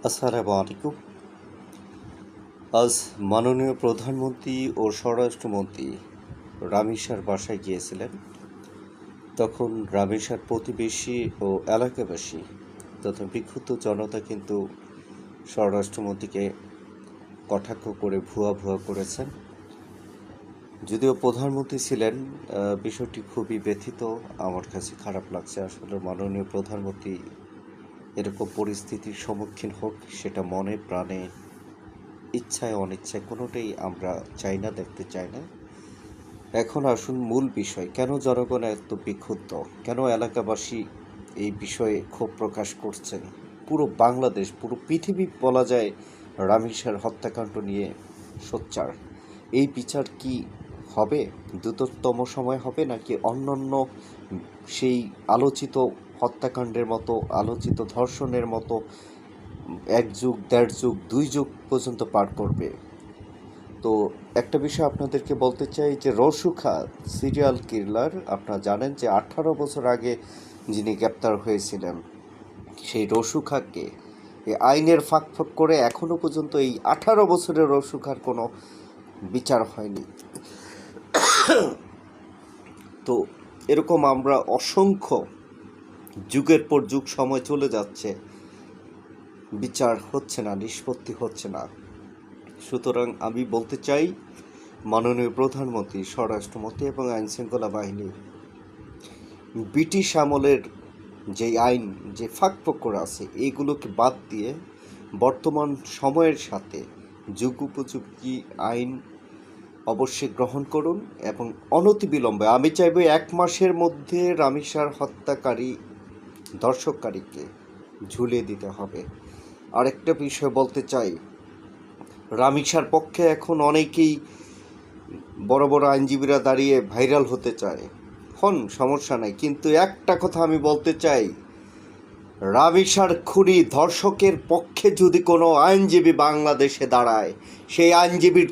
আসসালামু আলাইকুম। আজ মাননীয় প্রধানমন্ত্রী ও স্বরাষ্ট্রমন্ত্রী রামিসার বাসায় গিয়েছিলেন। তখন রামিসার প্রতিবেশী ও এলাকাবাসী তথা বিক্ষুব্ধ জনতা কিন্তু স্বরাষ্ট্রমন্ত্রীকে কটাক্ষ করে ভুয়া করেছেন। যদিও প্রধানমন্ত্রী ছিলেন, বিষয়টি খুবই ব্যথিত। আমার কাছে খারাপ লাগছে। আসলে মাননীয় প্রধানমন্ত্রী এরকম পরিস্থিতির সম্মুখীন হোক, সেটা মনে প্রাণে, ইচ্ছায় অনিচ্ছায় কোনোটাই আমরা চাই না, দেখতে চাই না। এখন আসুন মূল বিষয়, কেন জনগণ এত বিক্ষুব্ধ, কেন এলাকাবাসী এই বিষয়ে ক্ষোভ প্রকাশ করছেন। পুরো বাংলাদেশ, পুরো পৃথিবী বলা যায় রামিসার হত্যাকাণ্ড নিয়ে সোচ্চার। এই বিচার কি হবে? দ্রুততম সময় হবে, নাকি অন্যান্য সেই আলোচিত হত্যাকাণ্ডের মতো, আলোচিত ধর্ষণের মতো 1 যুগ, 1.5 যুগ, 2 যুগ পর্যন্ত পার করবে? তো একটা বিষয় আপনাদেরকে বলতে চাই যে রসু খা সিরিয়াল কিলার, আপনারা জানেন যে 18 বছর আগে যিনি গ্রেপ্তার হয়েছিলেন, সেই রসু খাকে এই আইনের ফাঁক করে এখনো পর্যন্ত এই 18 বছরের রসু খার কোনো বিচার হয়নি। তো এরকম আমরা অসংখ্য যুগের পর যুগ সময় চলে যাচ্ছে, বিচার হচ্ছে না, নিষ্পত্তি হচ্ছে না। সুতরাং আমি বলতে চাই, মাননীয় প্রধানমন্ত্রী, স্বরাষ্ট্রমন্ত্রী এবং আইনশৃঙ্খলা বাহিনী ব্রিটিশ আমলের যে আইন, যে ফাঁকফোকর আছে, এইগুলোকে বাদ দিয়ে বর্তমান সময়ের সাথে যুগোপযোগী আইন অবশ্যই গ্রহণ করুন এবং অনতিবিলম্বে, আমি চাইব 1 মাসের মধ্যে রামিসার হত্যাকারী ধর্ষণকারীকে ঝুলিয়ে দিতে হবে। আরেকটা বিষয় বলতে চাই, রামিসার পক্ষে এখন অনেকেই বড় বড় আইনজীবীরা দাঁড়িয়ে ভাইরাল হতে চায়, হন, সমস্যা নাই। কিন্তু একটা কথা আমি বলতে চাই, রামিসার খুনি ধর্ষকের পক্ষে যদি কোনো আইনজীবী বাংলাদেশে দাঁড়ায়, সেই আইনজীবীর